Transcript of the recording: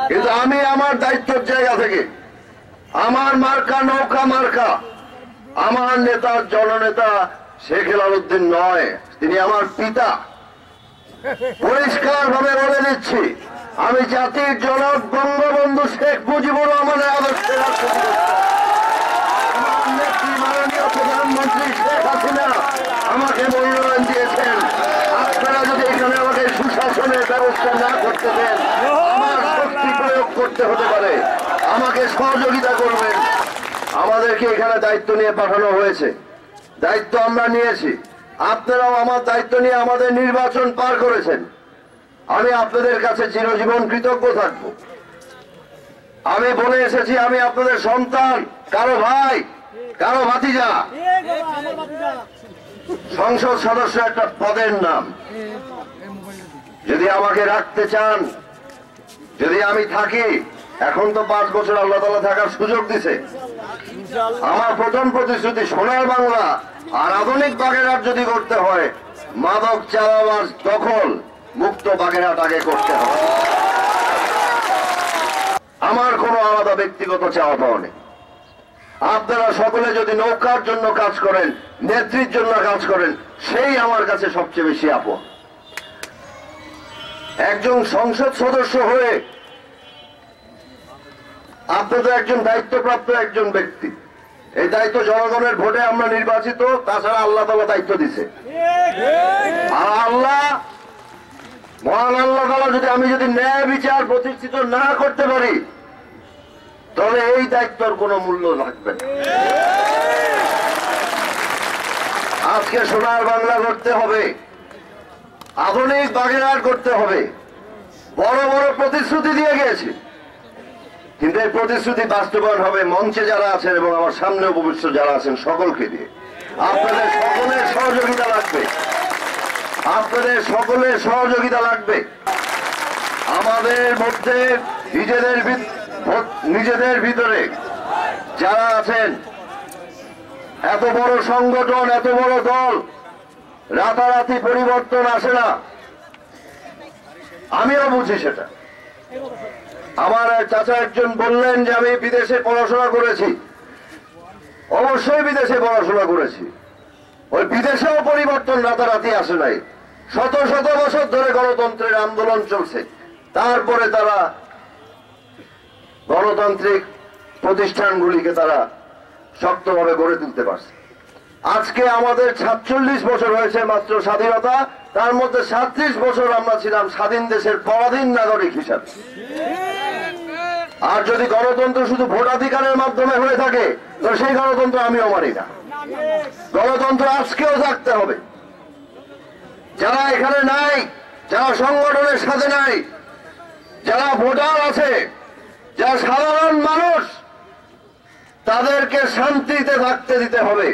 কিন্তু আমি আমার দায়িত্বের জায়গা থেকে আমার মার্কা নৌকা মার্কা, আমার নেতা জননেতা শেখ হেলাল উদ্দিন নয়, তিনি আমার পিতা। পরিষ্কার ভাবে বলে দিচ্ছি, আমি জাতির জনক বঙ্গবন্ধু শেখ মুজিবুর রহমানের আদর্শের আমার নেত্রী মাননীয় প্রধানমন্ত্রী শেখ হাসিনা আমাকে মনোনয়ন দিয়েছেন। আপনারা যদি এখানে আমাকে সুশাসনের ব্যবস্থা না করতে দেন, আমার শক্তি প্রয়োগ করতে হতে পারে, আমাকে সহযোগিতা করবেন। আমাদেরকে এখানে দায়িত্ব নিয়ে পাঠানো হয়েছে, দায়িত্ব আমরা নিয়েছি। আপনারাও আমার দায়িত্ব নিয়ে আমাদের নির্বাচন পার করেছেন। আমি আপনাদের কাছে চিরজীবন কৃতজ্ঞ থাকব। আমি বলে এসেছি, আমি আপনাদের সন্তান, কারো ভাই, কারো ভাতিজা। সংসদ সদস্য একটা পদের নাম। যদি আমাকে রাখতে চান, যদি আমি থাকি, এখন তো 5 বছর আল্লাহ তাআলা থাকার সুযোগ দিছে। আমার প্রথম প্রতিশ্রুতি সোনার বাংলা আর আধুনিক বাগেরহাট যদি করতে হয়, মাদক চাঁদাবাজ দখল মুক্ত বাগেরহাট আগে করতে হবে। আমার কোনো আলাদা ব্যক্তিগত চাওয়া পাওয়া নেই। আপনারা সকলে যদি নৌকার জন্য কাজ করেন, নেত্রীর জন্য কাজ করেন, সেই আমার কাছে সবচেয়ে বেশি আপন। একজন সংসদ সদস্য হয়ে আপনি তো একজন দায়িত্বপ্রাপ্ত একজন ব্যক্তি। এই দায়িত্ব জনগণের ভোটে আমরা নির্বাচিত, তাছাড়া আল্লাহ তাআলা দায়িত্ব দিছে। আর মহান আল্লাহ তাআলা যদি ন্যায় বিচার প্রতিষ্ঠিত না করতে পারি, তাহলে এই দায়িত্বর কোনো মূল্য থাকবে না। আজকে সোনার বাংলা করতে হবে, আধুনিক বাগেরহাট করতে হবে। বড় বড় প্রতিশ্রুতি দিয়ে গিয়েছে, কিন্তু এই প্রতিশ্রুতি বাস্তবায়ন হবে মঞ্চে যারা আছেন এবং আমার সামনে উপবিষ্ট যারা আছেন সকলকে দিয়ে। আপনাদের সকলের সহযোগিতা লাগবে, আপনাদের সকলের সহযোগিতা লাগবে। আমাদের মধ্যে নিজেদের ভিতরে যারা আছেন, এত বড় সংগঠন, এত বড় দল, রাতারাতি পরিবর্তন আসে না, আমিও বুঝি সেটা। আমার চাচা একজন বললেন যে আমি বিদেশে পড়াশোনা করেছি। অবশ্যই বিদেশে পড়াশোনা করেছি, ওই বিদেশেও পরিবর্তন রাতারাতি আসে নাই। শত শত বছর ধরে গণতন্ত্রের আন্দোলন চলছে, তারপরে তারা গণতান্ত্রিক প্রতিষ্ঠানগুলিকে তারা শক্তভাবে গড়ে তুলতে পারছে। আজকে আমাদের 46 বছর হয়েছে মাত্র স্বাধীনতা, তার মধ্যে 37 বছর আমরা ছিলাম স্বাধীন দেশের পরাধীন নাগরিক হিসাবে। আর যদি গণতন্ত্র শুধু ভোটাধিকারের মাধ্যমে হয়ে থাকে, তো সেই গণতন্ত্র আমিও মানি না। গণতন্ত্র আজকেও থাকতে হবে। যারা এখানে নাই, যারা সংগঠনের সাথে নাই, যারা ভোটার আছে, যারা সাধারণ মানুষ, তাদেরকে শান্তিতে থাকতে দিতে হবে।